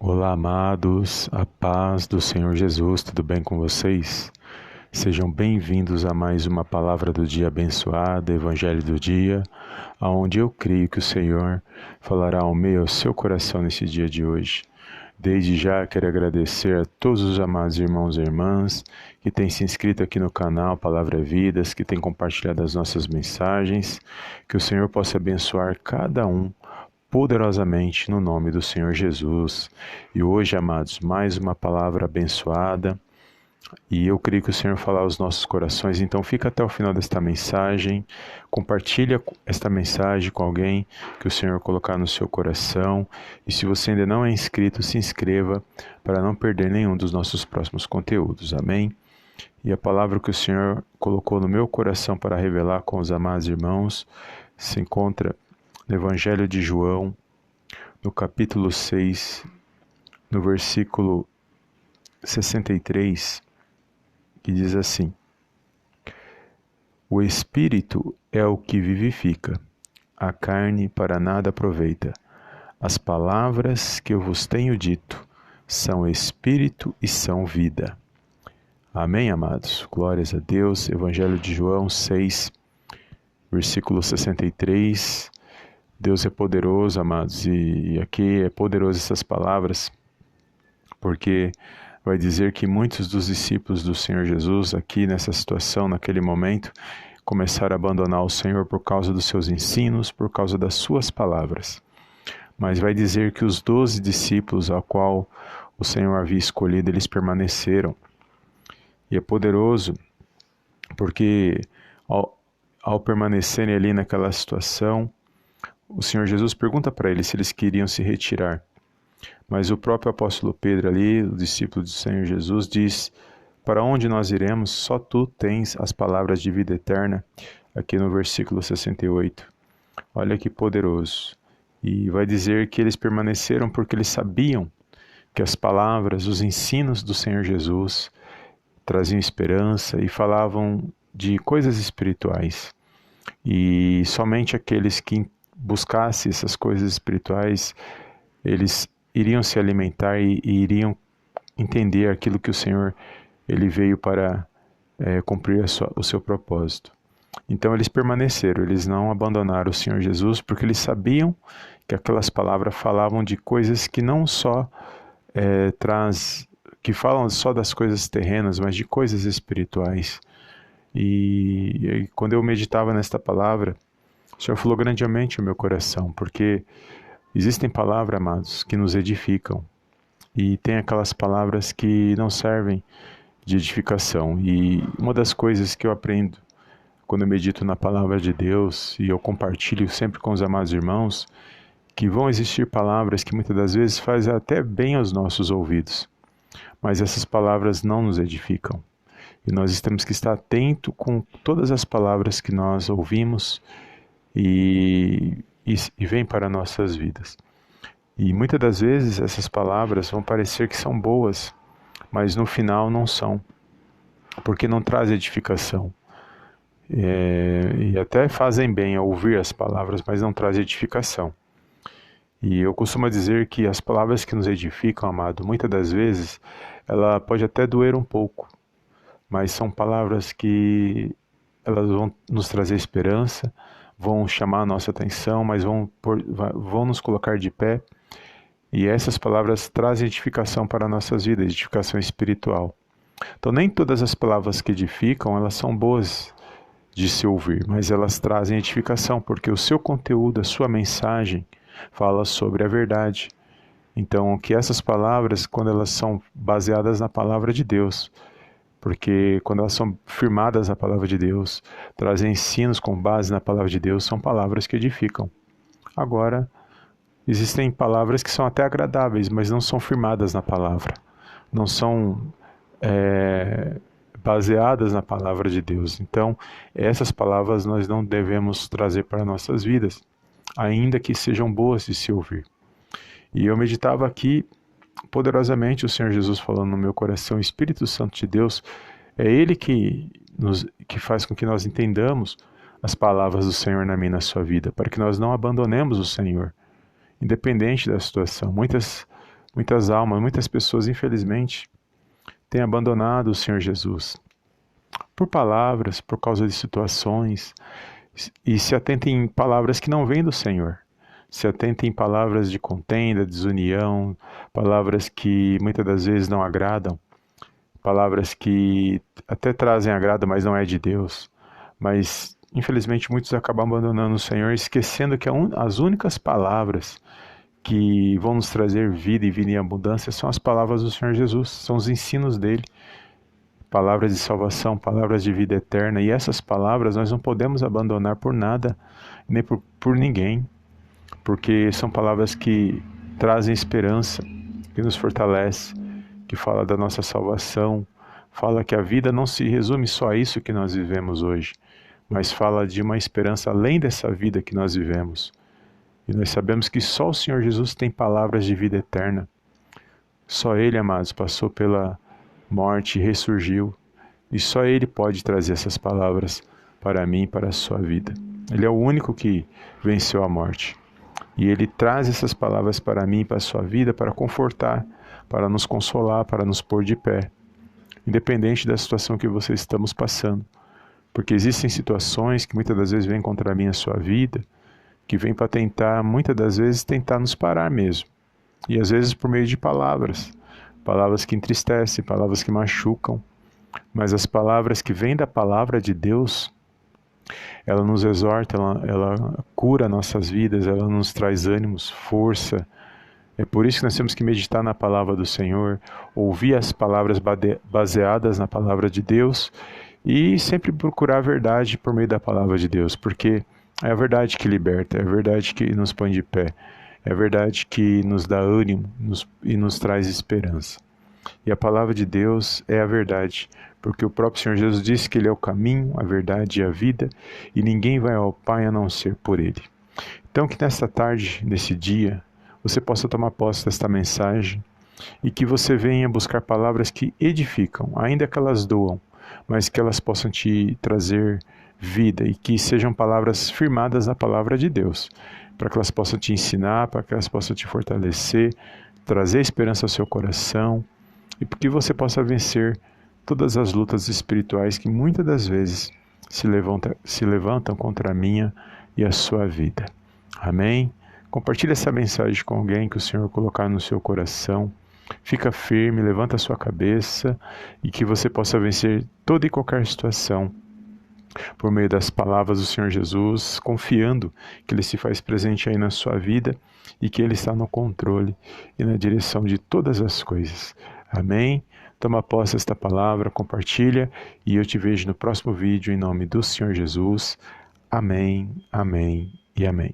Olá, amados, a paz do Senhor Jesus, tudo bem com vocês? Sejam bem-vindos a mais uma palavra do dia abençoada, Evangelho do dia, aonde eu creio que o Senhor falará ao meio ao seu coração nesse dia de hoje. Desde já quero agradecer a todos os amados irmãos e irmãs que têm se inscrito aqui no canal Palavra Vidas, que têm compartilhado as nossas mensagens, que o Senhor possa abençoar cada um poderosamente no nome do Senhor Jesus. E hoje, amados, mais uma palavra abençoada, e eu creio que o Senhor falar aos nossos corações. Então fica até o final desta mensagem, compartilha esta mensagem com alguém que o Senhor colocar no seu coração, e se você ainda não é inscrito, se inscreva para não perder nenhum dos nossos próximos conteúdos, amém? E a palavra que o Senhor colocou no meu coração para revelar com os amados irmãos se encontra no Evangelho de João, no capítulo 6, no versículo 63, que diz assim: O Espírito é o que vivifica, a carne para nada aproveita. As palavras que eu vos tenho dito são Espírito e são vida. Amém, amados? Glórias a Deus. Evangelho de João 6, versículo 63. Deus é poderoso, amados, e aqui é poderoso essas palavras, porque vai dizer que muitos dos discípulos do Senhor Jesus, aqui nessa situação, naquele momento, começaram a abandonar o Senhor por causa dos seus ensinos, por causa das suas palavras. Mas vai dizer que os 12 discípulos, ao qual o Senhor havia escolhido, eles permaneceram. E é poderoso, porque ao permanecerem ali naquela situação, o Senhor Jesus pergunta para eles se eles queriam se retirar. Mas o próprio apóstolo Pedro ali, o discípulo do Senhor Jesus, diz: para onde nós iremos? Só tu tens as palavras de vida eterna, aqui no versículo 68. Olha que poderoso. E vai dizer que eles permaneceram porque eles sabiam que as palavras, os ensinos do Senhor Jesus traziam esperança e falavam de coisas espirituais. E somente aqueles que buscassem essas coisas espirituais, eles iriam se alimentar e iriam entender aquilo que o Senhor ele veio para cumprir o seu propósito. Então eles permaneceram, eles não abandonaram o Senhor Jesus, porque eles sabiam que aquelas palavras falavam de coisas que não só que falam só das coisas terrenas, mas de coisas espirituais. E quando eu meditava nesta palavra, o Senhor falou grandemente ao meu coração, porque existem palavras, amados, que nos edificam, e tem aquelas palavras que não servem de edificação. E uma das coisas que eu aprendo quando eu medito na palavra de Deus, e eu compartilho sempre com os amados irmãos, que vão existir palavras que muitas das vezes fazem até bem aos nossos ouvidos, mas essas palavras não nos edificam. E nós temos que estar atento com todas as palavras que nós ouvimos e vêm para nossas vidas. E muitas das vezes essas palavras vão parecer que são boas, mas no final não são, porque não trazem edificação. E até fazem bem a ouvir as palavras, mas não trazem edificação. E eu costumo dizer que as palavras que nos edificam, amado, muitas das vezes, ela pode até doer um pouco, mas são palavras que elas vão nos trazer esperança, vão chamar a nossa atenção, mas vão nos colocar de pé. E essas palavras trazem edificação para nossas vidas, edificação espiritual. Então nem todas as palavras que edificam, elas são boas de se ouvir, mas elas trazem edificação, porque o seu conteúdo, a sua mensagem, fala sobre a verdade. Então que essas palavras, quando elas são baseadas na palavra de Deus, porque quando elas são firmadas na palavra de Deus, trazem ensinos com base na palavra de Deus, são palavras que edificam. Agora, existem palavras que são até agradáveis, mas não são firmadas na palavra, não são baseadas na palavra de Deus. Então, essas palavras nós não devemos trazer para nossas vidas, ainda que sejam boas de se ouvir. E eu meditava aqui poderosamente o Senhor Jesus falando no meu coração: o Espírito Santo de Deus é Ele que faz com que nós entendamos as palavras do Senhor na minha e na sua vida, para que nós não abandonemos o Senhor, independente da situação. Muitas Muitas almas, muitas pessoas, infelizmente, têm abandonado o Senhor Jesus por palavras, por causa de situações, e se atentem em palavras que não vêm do Senhor. Se atentem em palavras de contenda, desunião, palavras que muitas das vezes não agradam, palavras que até trazem agrado, mas não é de Deus. Mas, infelizmente, muitos acabam abandonando o Senhor, esquecendo que as únicas palavras que vão nos trazer vida e vida em abundância são as palavras do Senhor Jesus, são os ensinos dele, palavras de salvação, palavras de vida eterna, e essas palavras nós não podemos abandonar por nada, nem por ninguém, porque são palavras que trazem esperança, que nos fortalece, que fala da nossa salvação, fala que a vida não se resume só a isso que nós vivemos hoje, mas fala de uma esperança além dessa vida que nós vivemos. E nós sabemos que só o Senhor Jesus tem palavras de vida eterna. Só Ele, amados, passou pela morte e ressurgiu. E só Ele pode trazer essas palavras para mim e para a sua vida. Ele é o único que venceu a morte. E Ele traz essas palavras para mim e para a sua vida para confortar, para nos consolar, para nos pôr de pé. Independente da situação que vocês estamos passando. Porque existem situações que muitas das vezes vêm contra mim e a sua vida, que vem para tentar, muitas das vezes, tentar nos parar mesmo. E às vezes por meio de palavras. Palavras que entristecem, palavras que machucam. Mas as palavras que vêm da palavra de Deus, ela nos exorta, ela cura nossas vidas, ela nos traz ânimos, força. É por isso que nós temos que meditar na palavra do Senhor, ouvir as palavras baseadas na palavra de Deus e sempre procurar a verdade por meio da palavra de Deus, porque é a verdade que liberta, é a verdade que nos põe de pé, é a verdade que nos dá ânimo e nos traz esperança. E a palavra de Deus é a verdade, porque o próprio Senhor Jesus disse que Ele é o caminho, a verdade e a vida, e ninguém vai ao Pai a não ser por Ele. Então que nesta tarde, nesse dia, você possa tomar posse desta mensagem e que você venha buscar palavras que edificam, ainda que elas doam, mas que elas possam te trazer vida e que sejam palavras firmadas na palavra de Deus, para que elas possam te ensinar, para que elas possam te fortalecer, trazer esperança ao seu coração e que você possa vencer todas as lutas espirituais que muitas das vezes se levantam contra a minha e a sua vida. Amém? Compartilhe essa mensagem com alguém que o Senhor colocar no seu coração. Fica firme, levanta a sua cabeça e que você possa vencer toda e qualquer situação por meio das palavras do Senhor Jesus, confiando que Ele se faz presente aí na sua vida e que Ele está no controle e na direção de todas as coisas. Amém? Toma posse desta palavra, compartilha e eu te vejo no próximo vídeo em nome do Senhor Jesus. Amém, amém e amém.